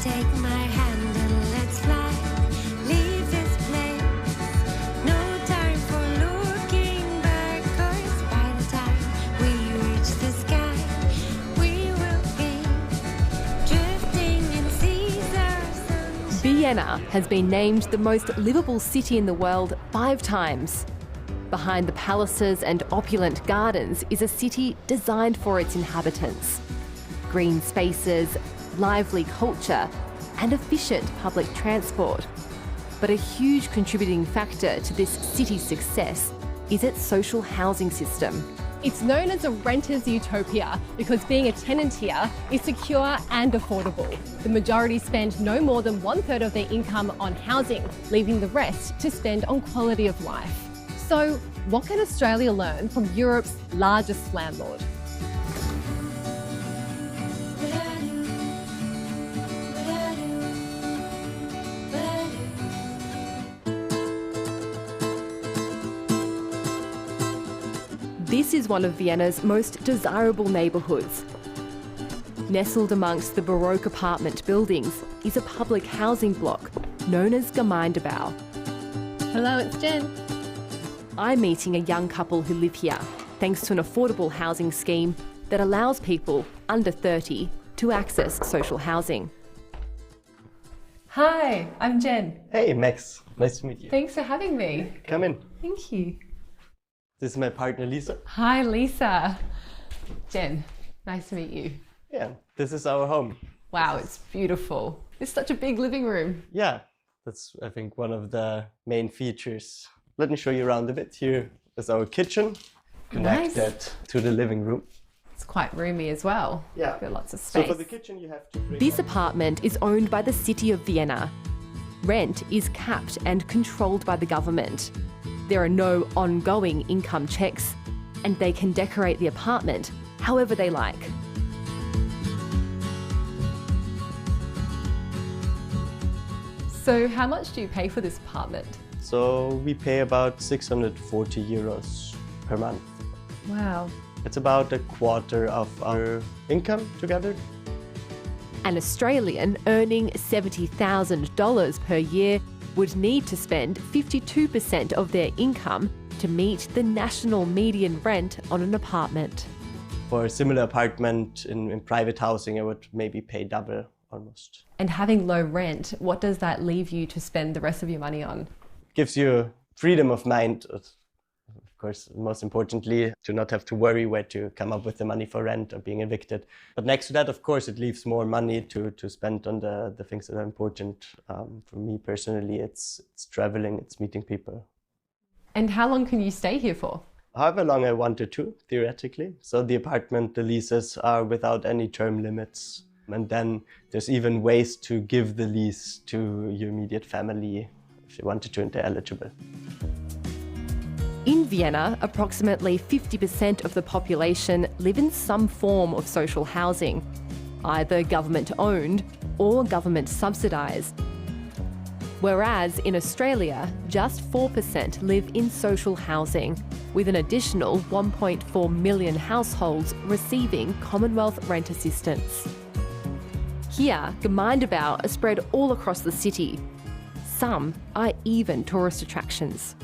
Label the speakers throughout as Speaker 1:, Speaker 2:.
Speaker 1: Take my hand and let's fly. Leave this place. No time for looking back, 'cause by the time we reach the sky, we will be drifting in seas of sunshine.
Speaker 2: Vienna has been named the most livable city in the world 5 times. Behind the palaces and opulent gardens is a city designed for its inhabitants. Green spaces, lively culture, and efficient public transport. But a huge contributing factor to this city's success is its social housing system.
Speaker 3: It's known as a renter's utopia because being a tenant here is secure and affordable. The majority spend no more than 1/3 of their income on housing, leaving the rest to spend on quality of life. So, what can Australia learn from Europe's largest landlord?
Speaker 2: This is one of Vienna's most desirable neighbourhoods. Nestled amongst the Baroque apartment buildings is a public housing block known as Gemeindebau.
Speaker 3: Hello, it's Jen.
Speaker 2: I'm meeting a young couple who live here, thanks to an affordable housing scheme that allows people under 30 to access social housing.
Speaker 3: Hi, I'm Jen.
Speaker 4: Hey, Max. Nice to meet you.
Speaker 3: Thanks for having me.
Speaker 4: Come in.
Speaker 3: Thank you.
Speaker 4: This is my partner, Lisa.
Speaker 3: Hi, Lisa. Jen, nice to meet you.
Speaker 4: Yeah, this is our home.
Speaker 3: Wow, it's beautiful. It's such a big living room.
Speaker 4: Yeah, that's, I think, one of the main features. Let me show you around a bit. Here is our kitchen, connected to the living room.
Speaker 3: It's quite roomy as well.
Speaker 4: Yeah.
Speaker 3: Got lots of space.
Speaker 4: So for the kitchen, you have to bring
Speaker 2: This apartment is owned by the city of Vienna. Rent is capped and controlled by the government. There are no ongoing income checks, and they can decorate the apartment however they like.
Speaker 3: So how much do you pay for this apartment?
Speaker 4: So we pay about 640 euros per month.
Speaker 3: Wow.
Speaker 4: It's about a quarter of our income together.
Speaker 2: An Australian earning $70,000 per year would need to spend 52% of their income to meet the national median rent on an apartment.
Speaker 4: For a similar apartment in private housing, I would maybe pay double almost.
Speaker 3: And having low rent, what does that leave you to spend the rest of your money on?
Speaker 4: Gives you freedom of mind. Of course, most importantly, to not have to worry where to come up with the money for rent or being evicted. But next to that, of course, it leaves more money to spend on the things that are important. For me personally, it's traveling, it's meeting people.
Speaker 3: And how long can you stay here for?
Speaker 4: However long I wanted to, theoretically. So the apartment, the leases are without any term limits. And then there's even ways to give the lease to your immediate family if you wanted to and they're eligible.
Speaker 2: In Vienna, approximately 50% of the population live in some form of social housing, either government-owned or government-subsidised. Whereas in Australia, just 4% live in social housing, with an additional 1.4 million households receiving Commonwealth rent assistance. Here, Gemeindebau are spread all across the city. Some are even tourist attractions.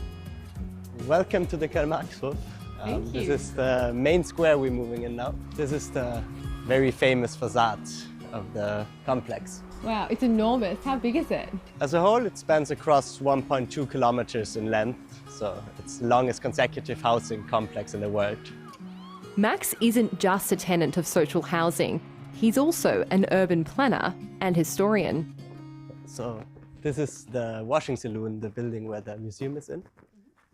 Speaker 4: Welcome to the Karl-Marx-Hof.
Speaker 3: Thank you.
Speaker 4: This is the main square we're moving in now. This is the very famous facade of the complex.
Speaker 3: Wow, it's enormous. How big is it?
Speaker 4: As a whole, it spans across 1.2 kilometers in length, so it's the longest consecutive housing complex in the world.
Speaker 2: Max isn't just a tenant of social housing. He's also an urban planner and historian.
Speaker 4: So this is the washing saloon, the building where the museum is in.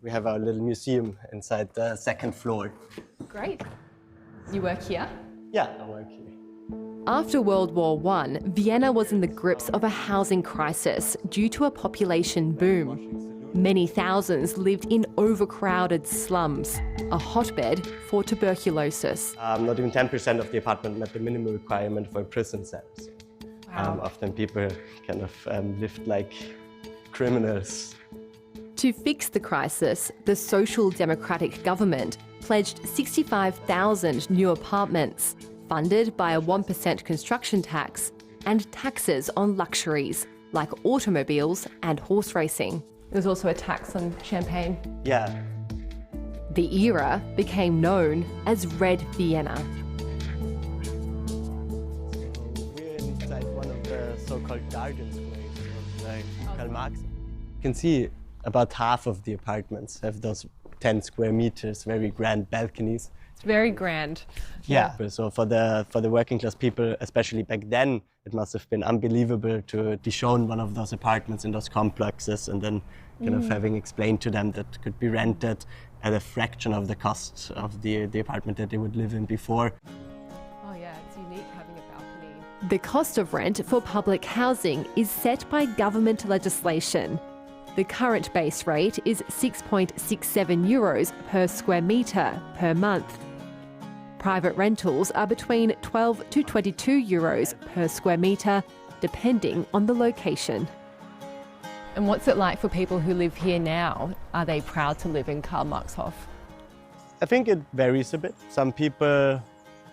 Speaker 4: We have our little museum inside the second floor.
Speaker 3: Great. You work here?
Speaker 4: Yeah, I work here.
Speaker 2: After World War I, Vienna was in the grips of a housing crisis due to a population boom. Many thousands lived in overcrowded slums, a hotbed for tuberculosis.
Speaker 4: Not even 10% of the apartment met the minimum requirement for prison cells.
Speaker 3: Wow.
Speaker 4: Often people kind of lived like criminals.
Speaker 2: To fix the crisis, the Social Democratic government pledged 65,000 new apartments, funded by a 1% construction tax and taxes on luxuries like automobiles and horse racing.
Speaker 3: There's also a tax on champagne.
Speaker 4: Yeah.
Speaker 2: The era became known as Red Vienna.
Speaker 4: We're inside one of the so-called garden squares of Karl Marx. You can see about half of the apartments have those 10 square meters, very grand balconies.
Speaker 3: It's very grand.
Speaker 4: Yeah. So for the working class people, especially back then, it must have been unbelievable to be shown one of those apartments in those complexes and then kind of having explained to them that could be rented at a fraction of the cost of the apartment that they would live in before.
Speaker 3: Oh yeah, it's unique having a balcony.
Speaker 2: The cost of rent for public housing is set by government legislation. The current base rate is 6.67 euros per square metre per month. Private rentals are between 12 to 22 euros per square metre, depending on the location.
Speaker 3: And what's it like for people who live here now? Are they proud to live in Karl Marxhof?
Speaker 4: I think it varies a bit. Some people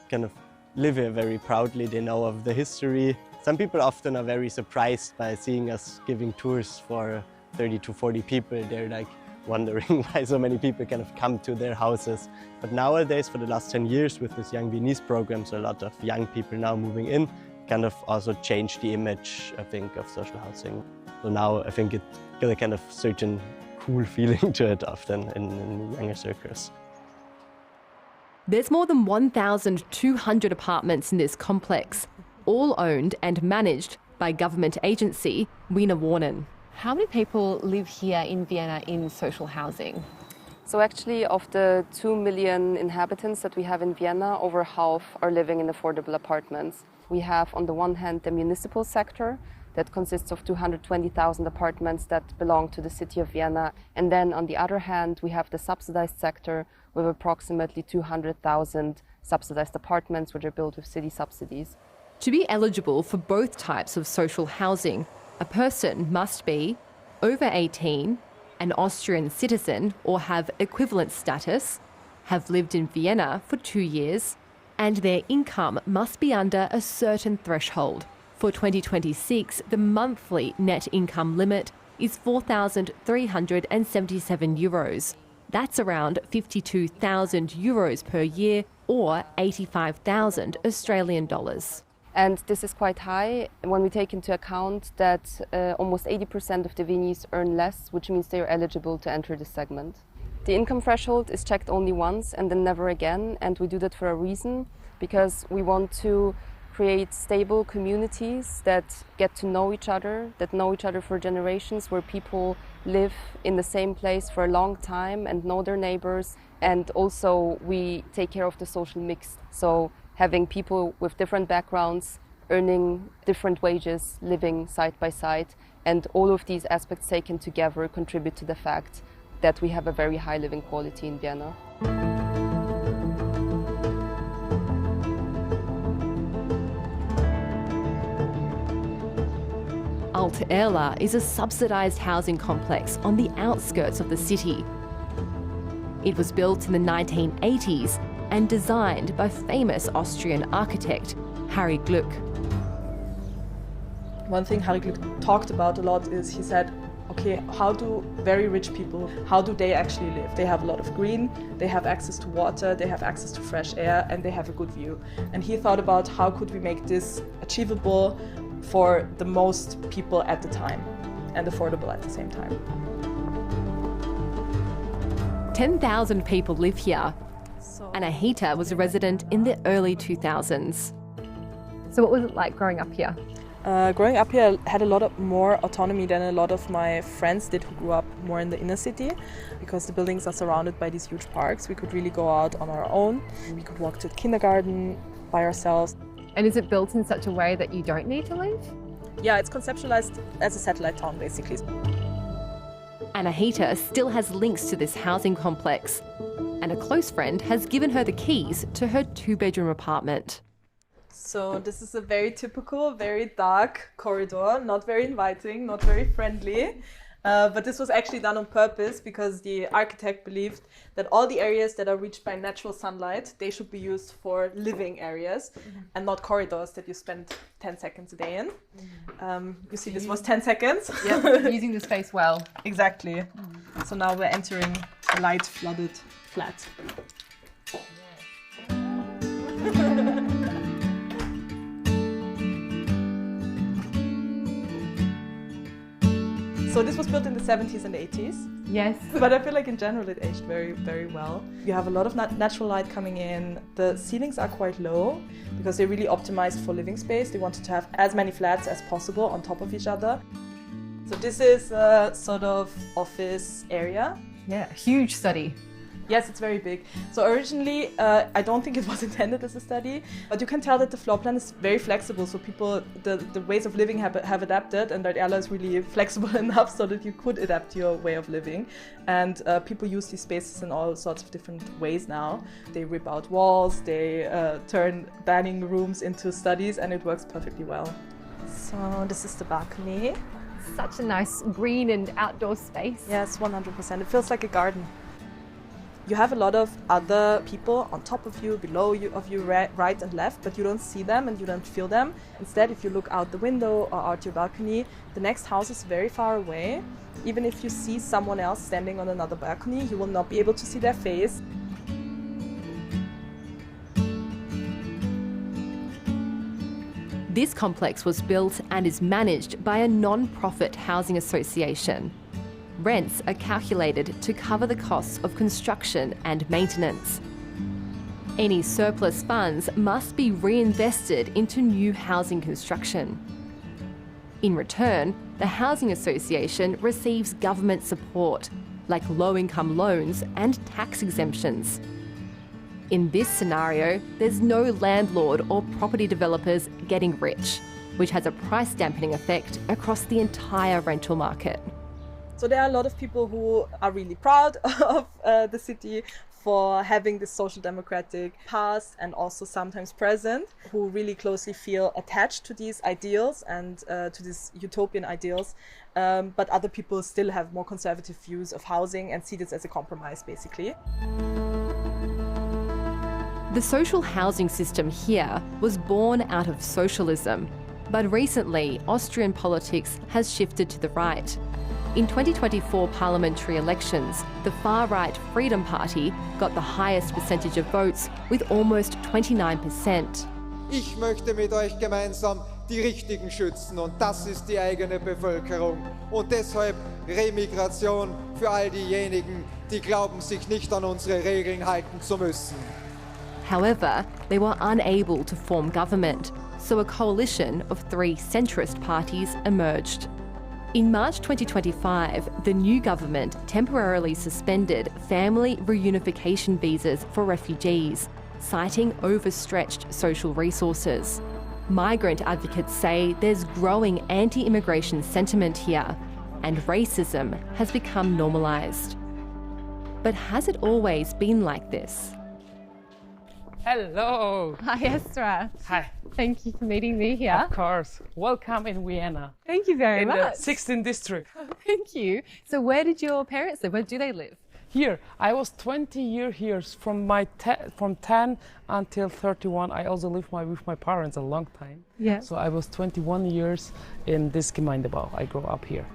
Speaker 4: kind of live here very proudly, they know of the history. Some people often are very surprised by seeing us giving tours for 30 to 40 people. They're like wondering why so many people kind of come to their houses. But nowadays, for the last 10 years with this Young Viennese program, so a lot of young people now moving in, kind of also changed the image, I think, of social housing. So now I think it got a kind of certain cool feeling to it often in younger circles.
Speaker 2: There's more than 1,200 apartments in this complex, all owned and managed by government agency Vienna.
Speaker 3: How many people live here in Vienna in social housing?
Speaker 5: So actually, of the 2 million inhabitants that we have in Vienna, over half are living in affordable apartments. We have, on the one hand, the municipal sector that consists of 220,000 apartments that belong to the city of Vienna. And then, on the other hand, we have the subsidized sector with approximately 200,000 subsidized apartments, which are built with city subsidies.
Speaker 2: To be eligible for both types of social housing, a person must be over 18, an Austrian citizen or have equivalent status, have lived in Vienna for 2 years, and their income must be under a certain threshold. For 2026, the monthly net income limit is 4,377 euros. That's around 52,000 euros per year or 85,000 Australian dollars.
Speaker 5: And this is quite high when we take into account that almost 80% of the Viennese earn less, which means they are eligible to enter this segment. The income threshold is checked only once and then never again, and we do that for a reason, because we want to create stable communities that get to know each other, that know each other for generations, where people live in the same place for a long time and know their neighbors. And also we take care of the social mix. So having people with different backgrounds, earning different wages, living side by side, and all of these aspects taken together contribute to the fact that we have a very high living quality in Vienna.
Speaker 2: Alte Erla is a subsidised housing complex on the outskirts of the city. It was built in the 1980s and designed by famous Austrian architect Harry Gluck.
Speaker 6: One thing Harry Gluck talked about a lot is he said, okay, how do very rich people, how do they actually live? They have a lot of green, they have access to water, they have access to fresh air, and they have a good view. And he thought about how could we make this achievable for the most people at the time and affordable at the same time.
Speaker 2: 10,000 people live here. Anahita was a resident in the early 2000s.
Speaker 3: So what was it like growing up here?
Speaker 6: Growing up here, I had a lot more autonomy than a lot of my friends did who grew up more in the inner city, because the buildings are surrounded by these huge parks. We could really go out on our own. We could walk to the kindergarten by ourselves.
Speaker 3: And is it built in such a way that you don't need to leave?
Speaker 6: Yeah, it's conceptualized as a satellite town, basically.
Speaker 2: Anahita still has links to this housing complex, and a close friend has given her the keys to her 2-bedroom apartment.
Speaker 6: So this is a very typical, very dark corridor, not very inviting, not very friendly. But this was actually done on purpose because the architect believed that all the areas that are reached by natural sunlight, they should be used for living areas and not corridors that you spend 10 seconds a day in. You see, this was 10 seconds.
Speaker 3: Yeah, using the space well.
Speaker 6: Exactly. So now we're entering a light flooded flat. So this was built in the 70s and 80s.
Speaker 3: Yes.
Speaker 6: But I feel like in general it aged very, very well. You have a lot of natural light coming in. The ceilings are quite low because they're really optimized for living space. They wanted to have as many flats as possible on top of each other. So this is a sort of office area.
Speaker 3: Yeah, huge study.
Speaker 6: Yes, it's very big. So originally, I don't think it was intended as a study, but you can tell that the floor plan is very flexible. So people, the ways of living have adapted, and that Erla is really flexible enough so that you could adapt your way of living. And people use these spaces in all sorts of different ways now. They rip out walls, they turn dining rooms into studies, and it works perfectly well. So this is the balcony.
Speaker 3: Such a nice green and outdoor space.
Speaker 6: Yes, 100%. It feels like a garden. You have a lot of other people on top of you, below you, right and left, but you don't see them and you don't feel them. Instead, if you look out the window or out your balcony, the next house is very far away. Even if you see someone else standing on another balcony, you will not be able to see their face.
Speaker 2: This complex was built and is managed by a non-profit housing association. Rents are calculated to cover the costs of construction and maintenance. Any surplus funds must be reinvested into new housing construction. In return, the Housing Association receives government support, like low-income loans and tax exemptions. In this scenario, there's no landlord or property developers getting rich, which has a price dampening effect across the entire rental market.
Speaker 6: So there are a lot of people who are really proud of the city for having this social democratic past and also sometimes present, who really closely feel attached to these ideals and to these utopian ideals. But other people still have more conservative views of housing and see this as a compromise, basically.
Speaker 2: The social housing system here was born out of socialism, but recently Austrian politics has shifted to the right. In 2024 parliamentary elections, the far-right Freedom Party got the highest percentage of votes with almost 29%.
Speaker 7: Ich möchte mit euch gemeinsam die Richtigen schützen und das ist die eigene Bevölkerung. Und deshalb Remigration für all diejenigen, die glauben, sich nicht an unsere Regeln halten zu müssen.
Speaker 2: However, they were unable to form government, so a coalition of three centrist parties emerged. In March 2025, the new government temporarily suspended family reunification visas for refugees, citing overstretched social resources. Migrant advocates say there's growing anti-immigration sentiment here, and racism has become normalised. But has it always been like this?
Speaker 8: Hello.
Speaker 3: Hi, Estra.
Speaker 8: Hi.
Speaker 3: Thank you for meeting me here.
Speaker 8: Of course. Welcome in Vienna.
Speaker 3: Thank you very
Speaker 8: in
Speaker 3: much.
Speaker 8: the 16th district.
Speaker 3: Thank you. So where did your parents live? Where do they live?
Speaker 8: Here, I was 20 years here from 10 until 31. I also lived with my parents a long time.
Speaker 3: Yeah.
Speaker 8: So I was 21 years in this Gemeindebau. I grew up here.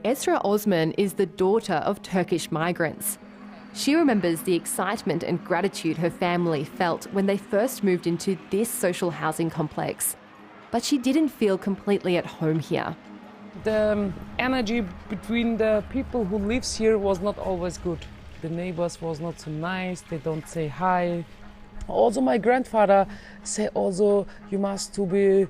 Speaker 2: Esra Osman is the daughter of Turkish migrants. She remembers the excitement and gratitude her family felt when they first moved into this social housing complex. But she didn't feel completely at home here.
Speaker 8: The energy between the people who lives here was not always good. The neighbors was not so nice, they don't say hi. Also my grandfather say also you must to be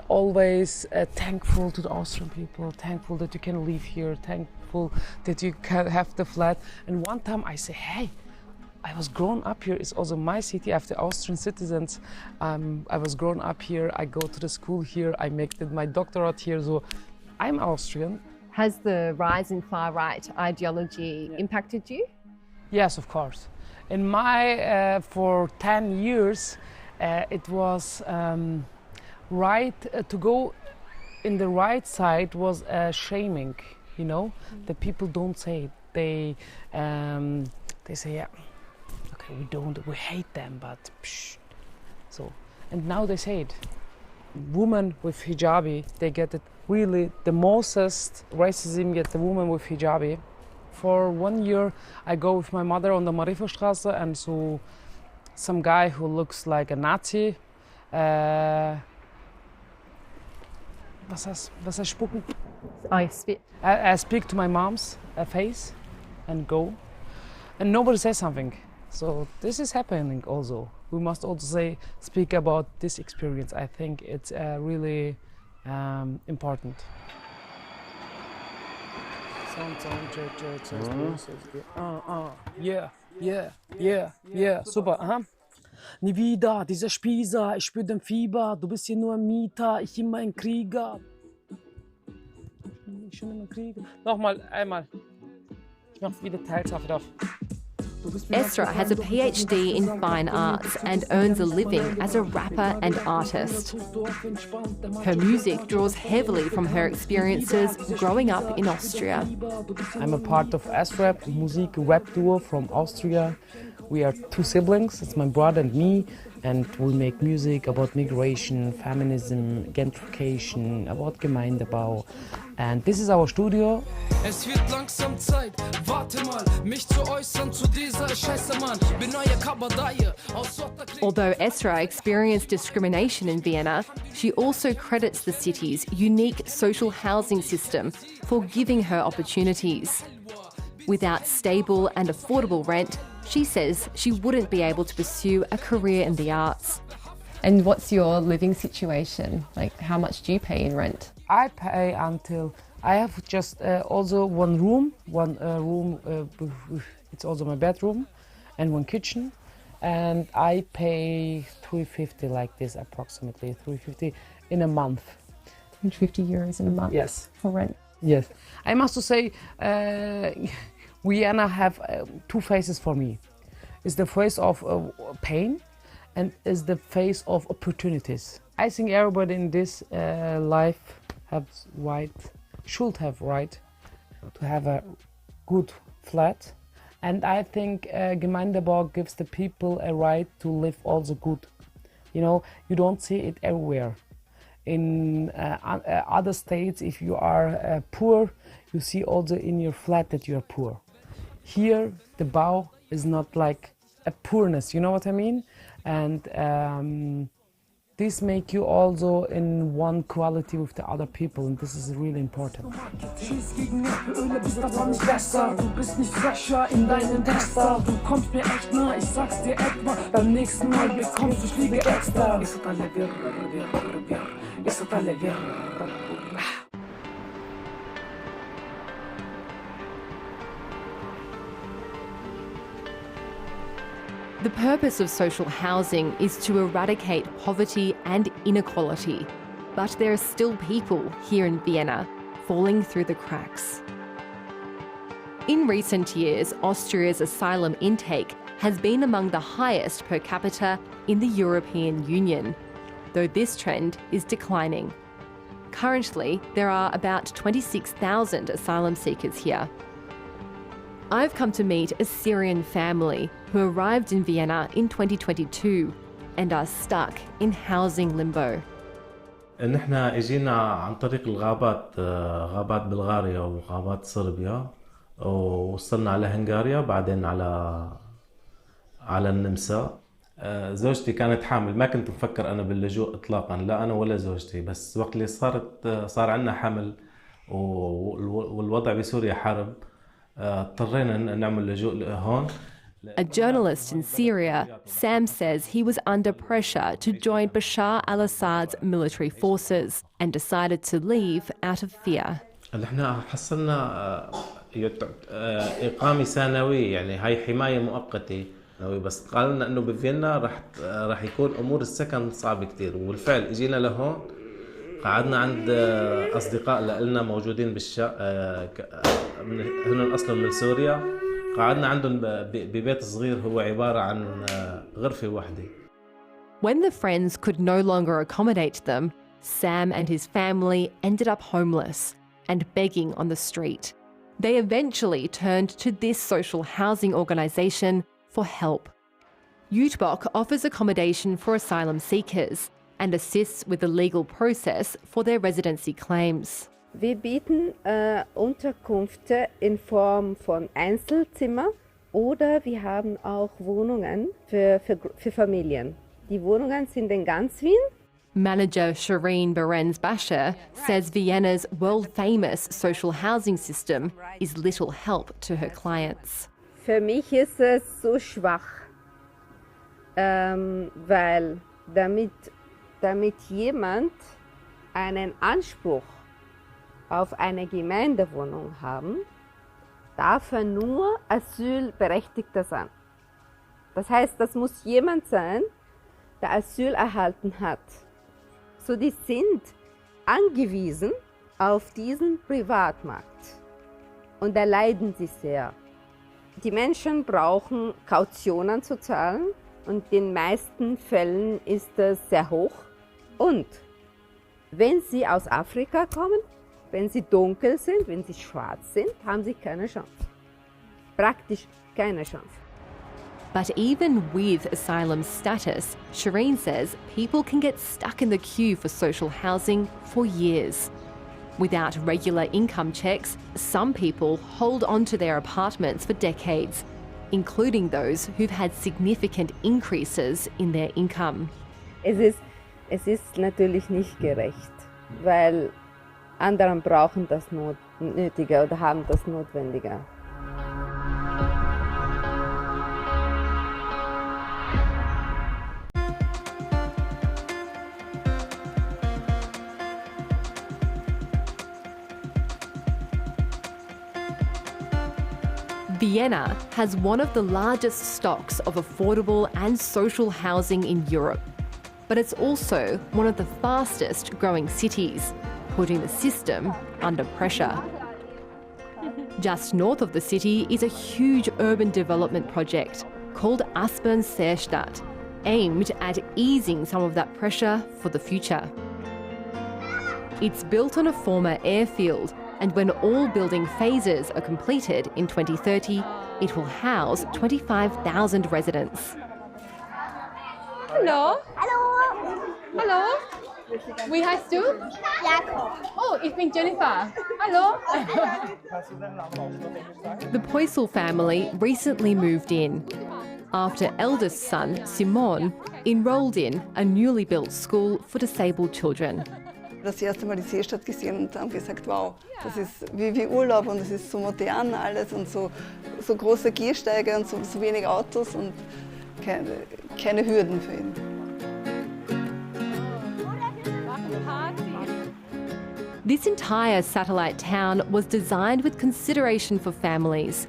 Speaker 8: always thankful to the Austrian people, thankful that you can live here, thankful that you can have the flat. And one time I say, hey, I was grown up here, it's also my city, I have the Austrian citizens. I was grown up here, I go to the school here, I make my doctorate here, so I'm Austrian.
Speaker 3: Has the rise in far-right ideology impacted you?
Speaker 8: Yes, of course. In my, for 10 years, it was right, to go in the right side was shaming. you know. The people don't say it. They say, yeah, okay, we hate them, but psh. So, and now they say it. Women with hijabi, they get it really the mostest racism get the woman with hijabi. For 1 year, I go with my mother on the Mariferstraße, and so some guy who looks like a Nazi. Was heißt spucken?
Speaker 2: I spit.
Speaker 8: I speak to my mom's face and go, and nobody says something. So this is happening also. We must also speak about this experience. I think it's really important. Yeah, super, aha. Nie wieder, dieser Spießer, ich spür den Fieber, du bist hier nur ein Mieter, ich immer ein Krieger. Ich schon immer ein Krieger. Nochmal, einmal. Ich mach wieder Teilshaft auf.
Speaker 2: Esra has a PhD in fine arts and earns a living as a rapper and artist. Her music draws heavily from her experiences growing up in Austria.
Speaker 8: I'm a part of S-Rap, music rap duo from Austria. We are 2 siblings, it's my brother and me, and we make music about migration, feminism, gentrification, about Gemeindebau. And this is our studio.
Speaker 9: Es wird langsam Zeit, warte mal, mich zu äußern zu dieser Scheiße, Mann. Bin neue Kabadaie aus
Speaker 2: Although Esra experienced discrimination in Vienna, she also credits the city's unique social housing system for giving her opportunities. Without stable and affordable rent, she says she wouldn't be able to pursue a career in the arts.
Speaker 3: And what's your living situation? Like, how much do you pay in rent?
Speaker 8: I pay until I have just also one room, it's also my bedroom, and one kitchen, and I pay 350 like this, approximately 350 in a month.
Speaker 3: 150 euros in a month?
Speaker 8: Yes.
Speaker 3: For rent?
Speaker 8: Yes. I must say, Vienna have 2 faces for me. It's the face of pain and is the face of opportunities. I think everybody in this life should have right to have a good flat. And I think Gemeindebau gives the people a right to live also good. You know, you don't see it everywhere. In other states, if you are poor, you see also in your flat that you are poor. Here, the Bau is not like a poorness, you know what I mean? And this make you also in one quality with the other people, and this is really important.
Speaker 2: The purpose of social housing is to eradicate poverty and inequality, but there are still people here in Vienna falling through the cracks. In recent years, Austria's asylum intake has been among the highest per capita in the European Union, though this trend is declining. Currently, there are about 26,000 asylum seekers here. I've come to meet a Syrian family who arrived in Vienna in 2022 and are stuck in housing limbo.
Speaker 10: نحن اجينا عن طريق الغابات غابات بلغاريا وغابات صربيا ووصلنا على هنغاريا بعدين على النمسا. زوجتي كانت حامل، ما كنت مفكر انا باللجوء اطلاقا، لا انا ولا زوجتي، بس وقت اللي صار عندنا حمل والوضع بسوريا حرب اضطرينا نعمل لجوء هون.
Speaker 2: A journalist in Syria, Sam says he was under pressure to join Bashar al-Assad's military forces and decided to leave out of fear.
Speaker 10: نحن حصلنا إقامة سنوية، يعني هاي حماية مؤقتة، بس قال لنا إنه بفيينا راح يكون أمور السكن صعبة كتير، وبالفعل إجينا لهون قعدنا عند أصدقاء لنا موجودين بالشقة، هن أصلا من سوريا، قعدنا عندهم ببيت صغير هو عبارة عن غرفة واحدة.
Speaker 2: When the friends could no longer accommodate them, Sam and his family ended up homeless. and begging on the street. They eventually turned to this social housing organisation for help. Utbok offers accommodation for asylum seekers and assists with the legal process for their residency claims.
Speaker 11: Wir bieten Unterkünfte in Form von Einzelzimmer oder wir haben auch Wohnungen für Familien. Die Wohnungen sind in ganz Wien.
Speaker 2: Manager Shireen Berens-Basher says Vienna's world-famous social housing system is little help to her clients.
Speaker 11: Für mich ist es so schwach, weil damit jemand einen Anspruch auf eine Gemeindewohnung haben, darf er nur Asylberechtigter sein. Das heißt, das muss jemand sein, der Asyl erhalten hat. So, die sind angewiesen auf diesen Privatmarkt. Und da leiden sie sehr. Die Menschen brauchen Kautionen zu zahlen und in den meisten Fällen ist das sehr hoch. Und wenn sie aus Afrika kommen, wenn sie dunkel sind, wenn sie schwarz sind, haben sie keine Chance. Praktisch keine Chance.
Speaker 2: But even with asylum status, Shireen says people can get stuck in the queue for social housing for years. Without regular income checks, some people hold on to their apartments for decades, including those who've had significant increases in their income.
Speaker 11: Es ist natürlich nicht gerecht, weil andere brauchen das Nötige oder haben das Notwendige.
Speaker 2: Vienna has one of the largest stocks of affordable and social housing in Europe. But it's also one of the fastest growing cities, putting the system under pressure. Just north of the city is a huge urban development project called Aspern Seestadt, aimed at easing some of that pressure for the future. It's built on a former airfield, and when all building phases are completed in 2030, it will house 25,000 residents.
Speaker 3: Hallo. Hallo. Hallo. Wie heißt du?
Speaker 12: Jakob.
Speaker 3: Oh, ich bin Jennifer. Hallo.
Speaker 2: The Poisel family recently moved in after eldest son, Simon, enrolled in a newly built school for disabled children.
Speaker 13: Das erste Mal die Seestadt gesehen und haben gesagt, wow, das ist wie Urlaub und es ist so modern alles und so große Gehsteige und so wenig Autos und keine Hürden für ihn.
Speaker 2: This entire satellite town was designed with consideration for families,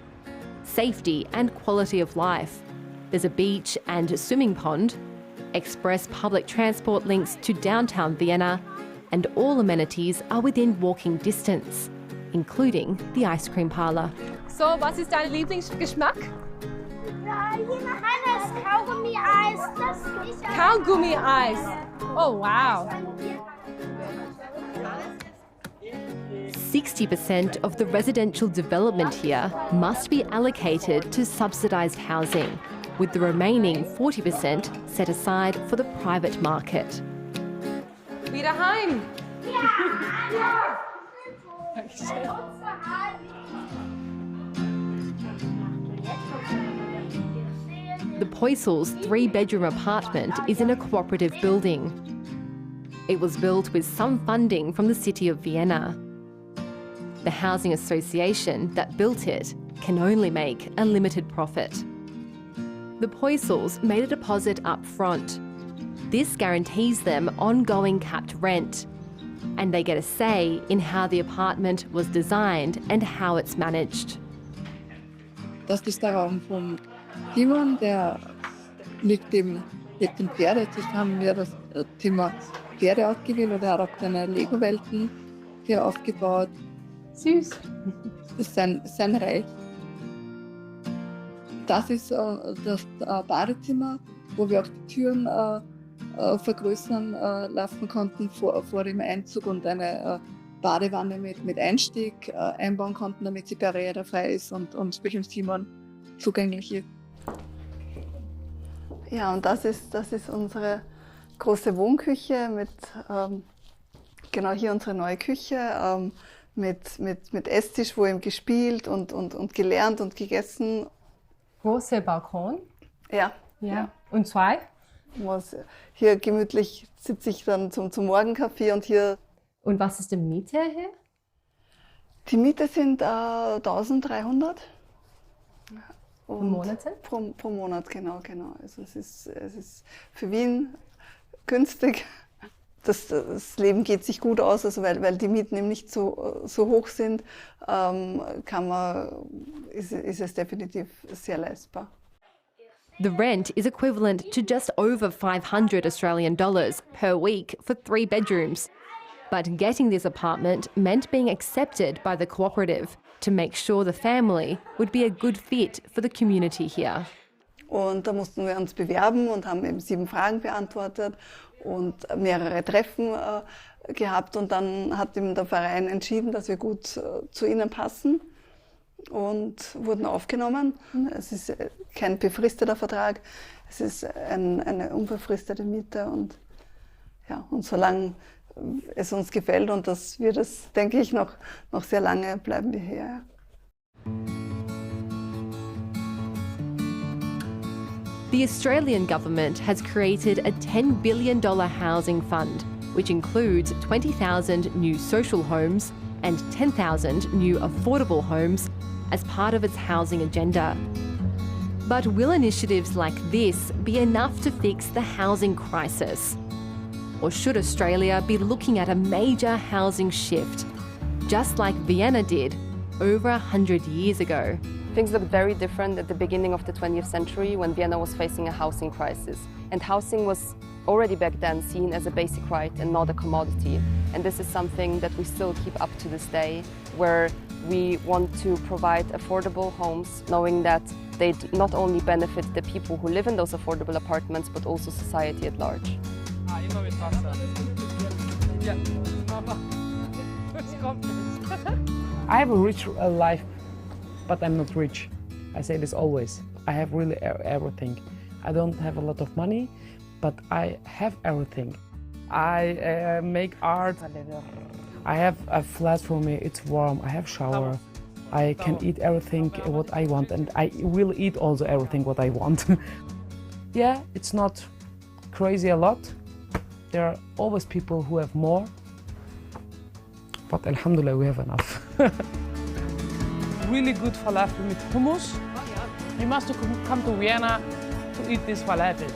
Speaker 2: safety and quality of life. There's a beach and a swimming pond, express public transport links to downtown Vienna, and all amenities are within walking distance, including the ice cream parlour.
Speaker 3: So, was ist dein Lieblingsgeschmack?
Speaker 12: Hannes, Kaugummi-Eis.
Speaker 3: Oh, wow.
Speaker 2: 60% of the residential development here must be allocated to subsidised housing, with the remaining 40% set aside for the private market.
Speaker 3: Wieder heim.
Speaker 2: The Poisels' 3-bedroom apartment is in a cooperative building. It was built with some funding from the city of Vienna. The housing association that built it can only make a limited profit. The Poisels made a deposit up front. This guarantees them ongoing capped rent, and they get a say in how the apartment was designed and how it's managed.
Speaker 13: Das ist der Raum von Timon, der liegt im Pferde. Jetzt haben wir das Thema Pferde ausgewählt und er hat auch seine Lego-Welten hier aufgebaut.
Speaker 3: Süß.
Speaker 13: Das ist sein Reich. Das ist das Badezimmer, wo wir auch die Türen vergrößern lassen konnten vor dem Einzug und eine Badewanne mit Einstieg einbauen konnten, damit sie barrierefrei ist und zwischen Simon zugänglich ist.
Speaker 14: Ja, und das ist unsere große Wohnküche mit, genau hier unsere neue Küche, mit Esstisch, wo eben gespielt und gelernt und gegessen.
Speaker 3: Großer Balkon?
Speaker 14: Ja.
Speaker 3: Und zwei?
Speaker 14: Hier gemütlich sitze ich dann zum Morgenkaffee und hier.
Speaker 3: Und was ist die Miete hier?
Speaker 14: Die Miete sind 1.300.
Speaker 3: Pro Monat?
Speaker 14: Pro Monat, genau. Also es ist für Wien günstig. Das Leben geht sich gut aus, also weil die Mieten eben nicht so hoch sind, ist es definitiv sehr leistbar.
Speaker 2: The rent is equivalent to just over $500 Australian dollars per week for 3 bedrooms. But getting this apartment meant being accepted by the cooperative to make sure the family would be a good fit for the community here.
Speaker 14: Und da mussten wir uns bewerben und haben eben 7 Fragen beantwortet und mehrere Treffen gehabt. Und dann hat eben der Verein entschieden, dass wir gut zu ihnen passen und wurden aufgenommen. Es ist kein befristeter Vertrag, es ist eine unbefristete Miete. Und solange es uns gefällt und das wird es, denke ich, noch sehr lange bleiben wir hier.
Speaker 2: The Australian government has created a $10 billion housing fund, which includes 20,000 new social homes and 10,000 new affordable homes as part of its housing agenda. But will initiatives like this be enough to fix the housing crisis? Or should Australia be looking at a major housing shift, just like Vienna did over 100 years ago?
Speaker 5: Things looked very different at the beginning of the 20th century when Vienna was facing a housing crisis. And housing was already back then seen as a basic right and not a commodity. And this is something that we still keep up to this day, where we want to provide affordable homes, knowing that they not only benefit the people who live in those affordable apartments, but also society at large.
Speaker 8: I have a rich life, but I'm not rich. I say this always. I have really everything. I don't have a lot of money, but I have everything. I make art. I have a flat for me, it's warm, I have shower. I can eat everything what I want, and I will eat also everything what I want. Yeah, it's not crazy a lot. There are always people who have more, but alhamdulillah we have enough. Really good falafel with hummus. You must come to Vienna to eat this falafel.